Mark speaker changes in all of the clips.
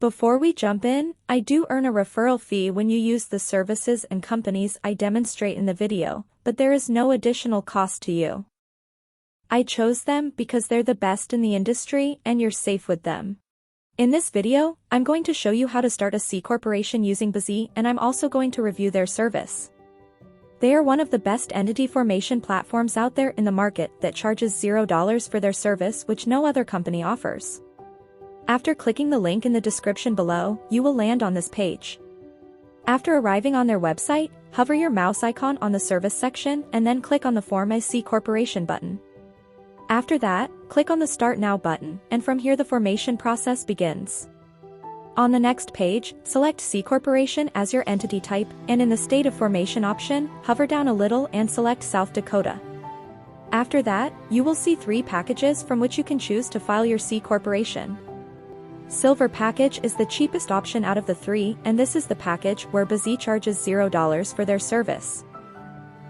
Speaker 1: Before we jump in, I do earn a referral fee when you use the services and companies I demonstrate in the video, but there is no additional cost to you. I chose them because they're the best in the industry and you're safe with them. In this video, I'm going to show you how to start a C corporation using bizee, and I'm also going to review their service. They are one of the best entity formation platforms out there in the market that charges $0 for their service, which no other company offers. After clicking the link in the description below, you will land on this page. After arriving on their website, hover your mouse icon on the service section and then click on the Form a C Corporation button. After that, click on the Start Now button, and from here the formation process begins. On the next page, select C Corporation as your entity type, and in the State of Formation option, hover down a little and select South Dakota. After that, you will see 3 packages from which you can choose to file your C Corporation. Silver package is the cheapest option out of the 3, and this is the package where bizee charges $0 for their service.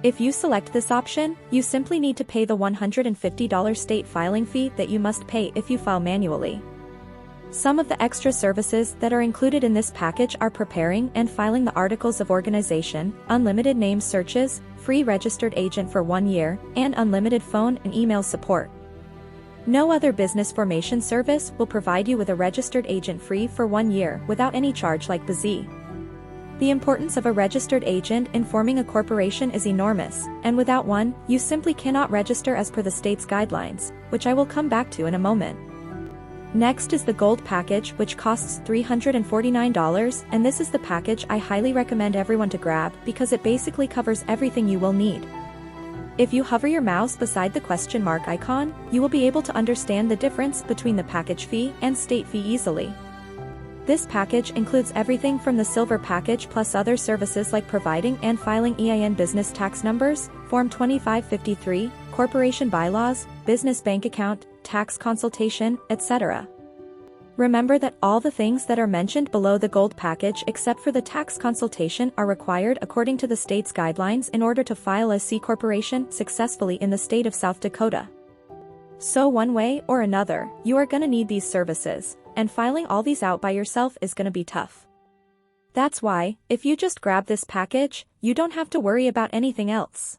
Speaker 1: If you select this option, you simply need to pay the $150 state filing fee that you must pay if you file manually. Some of the extra services that are included in this package are preparing and filing the articles of organization, unlimited name searches, free registered agent for 1 year, and unlimited phone and email support. No other business formation service will provide you with a registered agent free for 1 year without any charge like bizee. The importance of a registered agent in forming a corporation is enormous, and without one, you simply cannot register as per the state's guidelines, which I will come back to in a moment. Next is the Gold package, which costs $349, and this is the package I highly recommend everyone to grab because it basically covers everything you will need. If you hover your mouse beside the question mark icon, you will be able to understand the difference between the package fee and state fee easily. This package includes everything from the Silver package plus other services like providing and filing EIN business tax numbers, Form 2553, corporation bylaws, business bank account, tax consultation, etc. Remember that all the things that are mentioned below the Gold package except for the tax consultation are required according to the state's guidelines in order to file a C corporation successfully in the state of South Dakota. So one way or another, you are gonna need these services, and filing all these out by yourself is gonna be tough. That's why, if you just grab this package, you don't have to worry about anything else.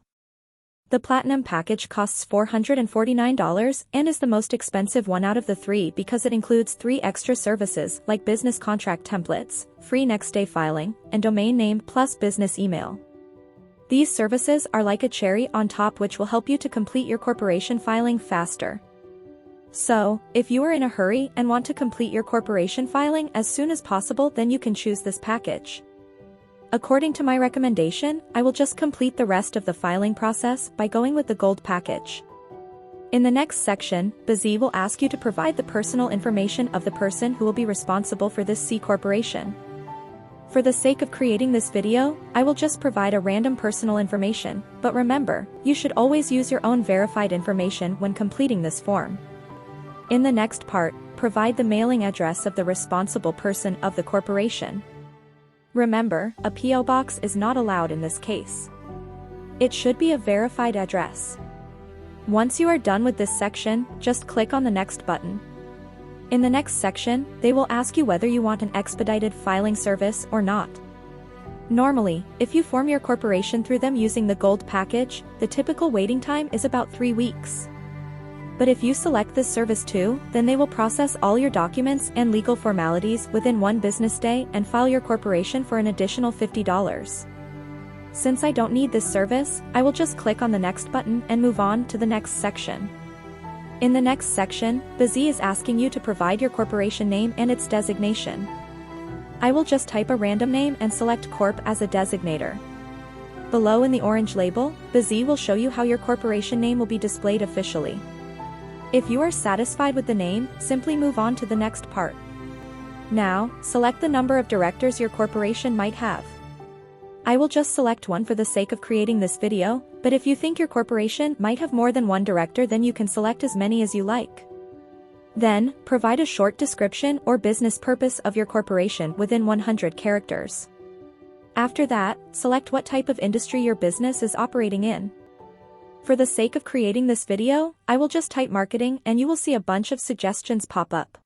Speaker 1: The Platinum package costs $449 and is the most expensive one out of the 3 because it includes 3 extra services like business contract templates, free next day filing, and domain name plus business email. These services are like a cherry on top which will help you to complete your corporation filing faster. So, if you are in a hurry and want to complete your corporation filing as soon as possible, then you can choose this package. According to my recommendation, I will just complete the rest of the filing process by going with the Gold package. In the next section, bizee will ask you to provide the personal information of the person who will be responsible for this C corporation. For the sake of creating this video, I will just provide a random personal information, but remember, you should always use your own verified information when completing this form. In the next part, provide the mailing address of the responsible person of the corporation. Remember, a P.O. box is not allowed in this case. It should be a verified address. Once you are done with this section, just click on the Next button. In the next section, they will ask you whether you want an expedited filing service or not. Normally, if you form your corporation through them using the Gold package, the typical waiting time is about 3 weeks. But if you select this service too, then they will process all your documents and legal formalities within 1 business day and file your corporation for an additional $50. Since I don't need this service, I will just click on the Next button and move on to the next section. In the next section, bizee is asking you to provide your corporation name and its designation. I will just type a random name and select Corp as a designator. Below in the orange label, bizee will show you how your corporation name will be displayed officially. If you are satisfied with the name, simply move on to the next part. Now, select the number of directors your corporation might have. I will just select 1 for the sake of creating this video, but if you think your corporation might have more than 1 director, then you can select as many as you like. Then, provide a short description or business purpose of your corporation within 100 characters. After that, select what type of industry your business is operating in. For the sake of creating this video, I will just type marketing and you will see a bunch of suggestions pop up.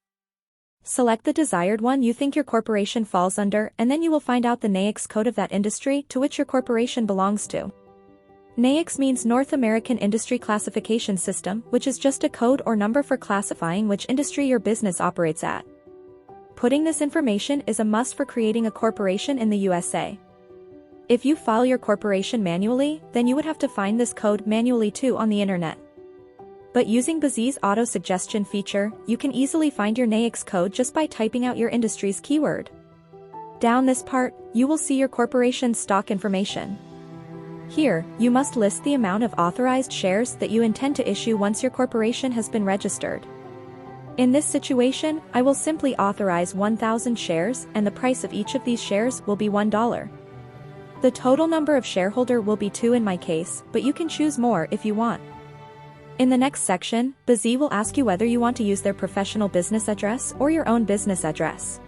Speaker 1: Select the desired one you think your corporation falls under, and then you will find out the NAICS code of that industry to which your corporation belongs to. NAICS means North American Industry Classification System, which is just a code or number for classifying which industry your business operates at. Putting this information is a must for creating a corporation in the USA. If you file your corporation manually, then you would have to find this code manually too on the internet. But using bizee's auto-suggestion feature, you can easily find your NAICS code just by typing out your industry's keyword. Down this part, you will see your corporation's stock information. Here, you must list the amount of authorized shares that you intend to issue once your corporation has been registered. In this situation, I will simply authorize 1,000 shares, and the price of each of these shares will be $1. The total number of shareholder will be 2 in my case, but you can choose more if you want. In the next section, bizee will ask you whether you want to use their professional business address or your own business address.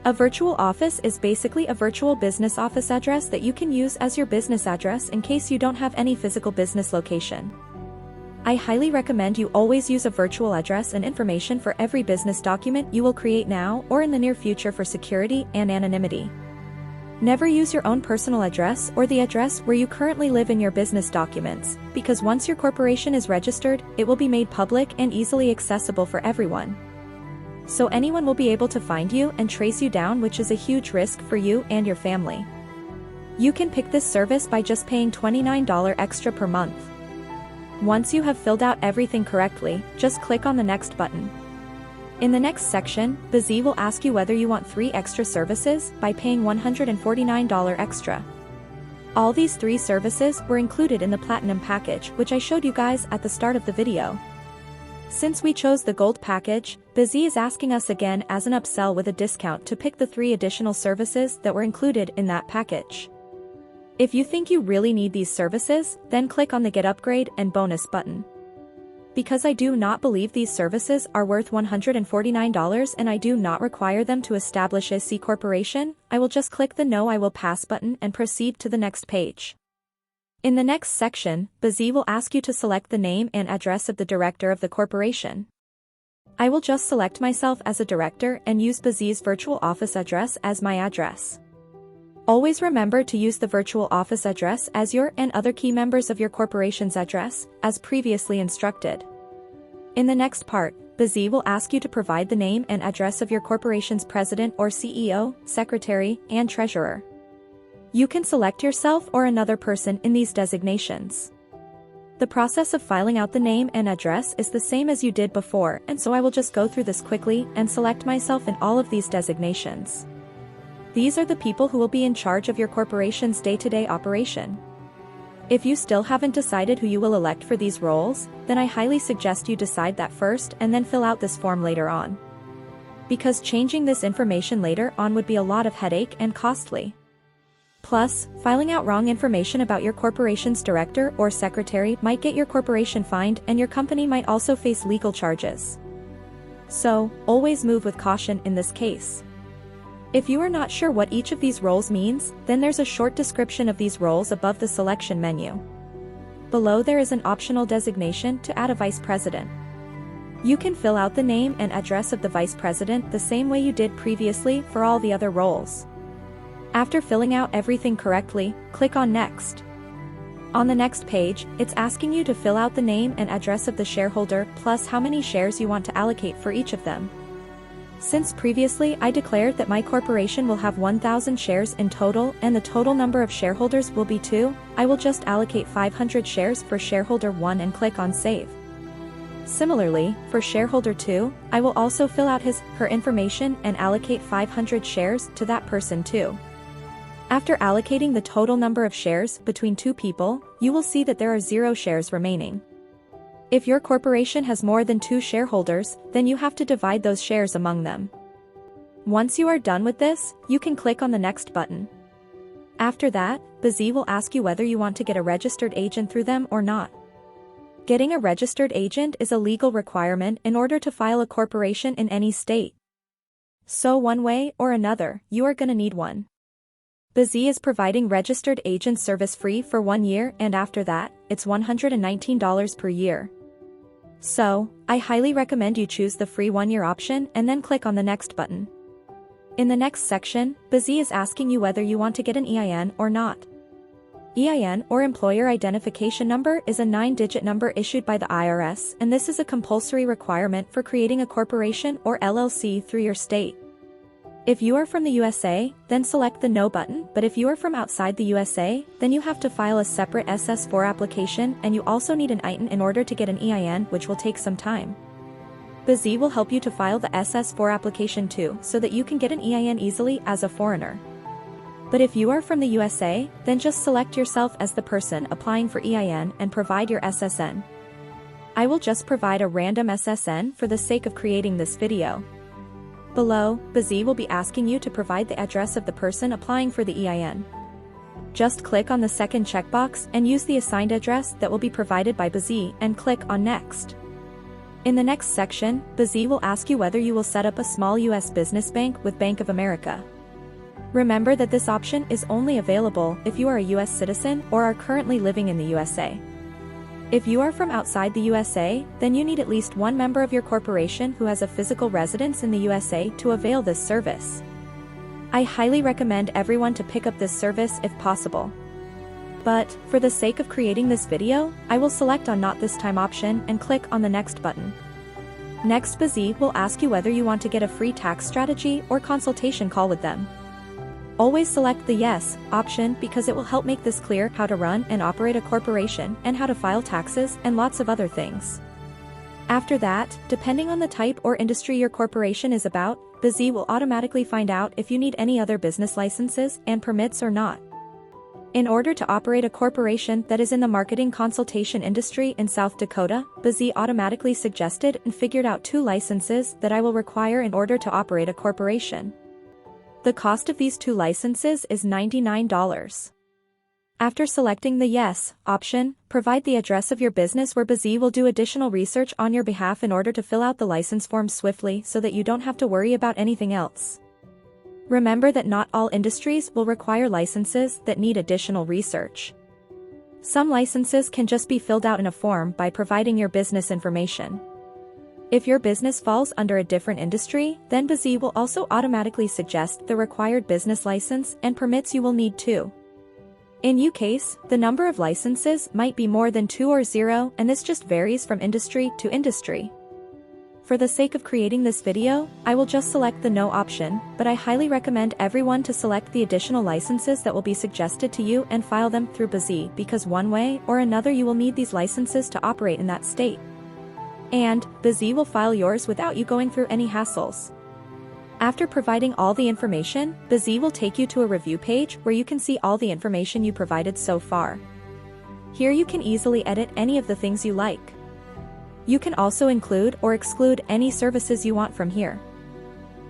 Speaker 1: A virtual office is basically a virtual business office address that you can use as your business address in case you don't have any physical business location. I highly recommend you always use a virtual address and information for every business document you will create now or in the near future for security and anonymity. Never use your own personal address or the address where you currently live in your business documents, because once your corporation is registered, it will be made public and easily accessible for everyone. So anyone will be able to find you and trace you down, which is a huge risk for you and your family. You can pick this service by just paying $29 extra per month. Once you have filled out everything correctly, just click on the next button. In the next section, bizee will ask you whether you want 3 extra services by paying $149 extra. All these 3 services were included in the Platinum package, which I showed you guys at the start of the video. Since we chose the Gold package, bizee is asking us again as an upsell with a discount to pick the 3 additional services that were included in that package. If you think you really need these services, then click on the Get Upgrade and Bonus button. Because I do not believe these services are worth $149 and I do not require them to establish a C corporation, I will just click the No I Will Pass button and proceed to the next page. In the next section, bizee will ask you to select the name and address of the director of the corporation. I will just select myself as a director and use bizee's virtual office address as my address. Always remember to use the virtual office address as your and other key members of your corporation's address, as previously instructed. In the next part, bizee will ask you to provide the name and address of your corporation's president or CEO, secretary, and treasurer. You can select yourself or another person in these designations. The process of filing out the name and address is the same as you did before, and so I will just go through this quickly and select myself in all of these designations. These are the people who will be in charge of your corporation's day-to-day operation. If you still haven't decided who you will elect for these roles, then I highly suggest you decide that first and then fill out this form later on. Because changing this information later on would be a lot of headache and costly. Plus, filing out wrong information about your corporation's director or secretary might get your corporation fined, and your company might also face legal charges. So, always move with caution in this case. If you are not sure what each of these roles means, then there's a short description of these roles above the selection menu. Below there is an optional designation to add a vice president. You can fill out the name and address of the vice president the same way you did previously for all the other roles. After filling out everything correctly, click on Next. On the next page, it's asking you to fill out the name and address of the shareholder plus how many shares you want to allocate for each of them. Since previously I declared that my corporation will have 1,000 shares in total and the total number of shareholders will be 2, I will just allocate 500 shares for shareholder 1 and click on Save. Similarly, for shareholder 2, I will also fill out her information and allocate 500 shares to that person too. After allocating the total number of shares between 2 people, you will see that there are 0 shares remaining. If your corporation has more than 2 shareholders, then you have to divide those shares among them. Once you are done with this, you can click on the Next button. After that, bizee will ask you whether you want to get a registered agent through them or not. Getting a registered agent is a legal requirement in order to file a corporation in any state. So one way or another, you are gonna need one. bizee is providing registered agent service free for 1 year, and after that, it's $119 per year. So, I highly recommend you choose the free 1-year option and then click on the next button. In the next section, bizee is asking you whether you want to get an EIN or not. EIN, or Employer Identification Number, is a 9-digit number issued by the IRS, and this is a compulsory requirement for creating a corporation or LLC through your state. If you are from the USA, then select the No button, but if you are from outside the USA, then you have to file a separate SS4 application, and you also need an EIN in order to get an EIN, which will take some time. bizee will help you to file the SS4 application too, so that you can get an EIN easily as a foreigner. But if you are from the USA, then just select yourself as the person applying for EIN and provide your SSN. I will just provide a random SSN for the sake of creating this video. Below, bizee will be asking you to provide the address of the person applying for the EIN. Just click on the second checkbox and use the assigned address that will be provided by bizee and click on Next. In the next section, bizee will ask you whether you will set up a small U.S. business bank with Bank of America. Remember that this option is only available if you are a U.S. citizen or are currently living in the USA. If you are from outside the USA, then you need at least one member of your corporation who has a physical residence in the USA to avail this service. I highly recommend everyone to pick up this service if possible. But, for the sake of creating this video, I will select on Not This Time option and click on the Next button. Next, bizee will ask you whether you want to get a free tax strategy or consultation call with them. Always select the Yes option because it will help make this clear how to run and operate a corporation and how to file taxes and lots of other things. After that, depending on the type or industry your corporation is about, bizee will automatically find out if you need any other business licenses and permits or not. In order to operate a corporation that is in the marketing consultation industry in South Dakota, bizee automatically suggested and figured out 2 licenses that I will require in order to operate a corporation. The cost of these 2 licenses is $99. After selecting the Yes option, provide the address of your business where bizee will do additional research on your behalf in order to fill out the license forms swiftly so that you don't have to worry about anything else. Remember that not all industries will require licenses that need additional research. Some licenses can just be filled out in a form by providing your business information. If your business falls under a different industry, then bizee will also automatically suggest the required business license and permits you will need too. In your case, the number of licenses might be more than 2 or 0, and this just varies from industry to industry. For the sake of creating this video, I will just select the No option, but I highly recommend everyone to select the additional licenses that will be suggested to you and file them through bizee because one way or another you will need these licenses to operate in that state. And, bizee will file yours without you going through any hassles. After providing all the information, bizee will take you to a review page where you can see all the information you provided so far. Here you can easily edit any of the things you like. You can also include or exclude any services you want from here.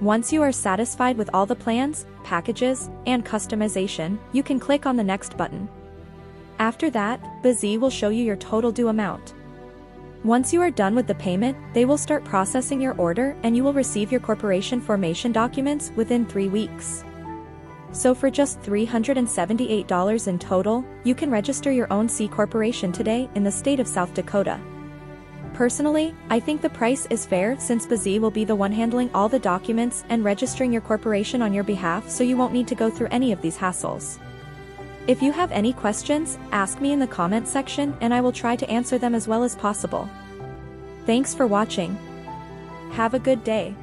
Speaker 1: Once you are satisfied with all the plans, packages, and customization, you can click on the Next button. After that, bizee will show you your total due amount. Once you are done with the payment, they will start processing your order and you will receive your corporation formation documents within 3 weeks. So for just $378 in total, you can register your own C corporation today in the state of South Dakota. Personally, I think the price is fair since bizee will be the one handling all the documents and registering your corporation on your behalf, so you won't need to go through any of these hassles. If you have any questions, ask me in the comment section and I will try to answer them as well as possible. Thanks for watching. Have a good day.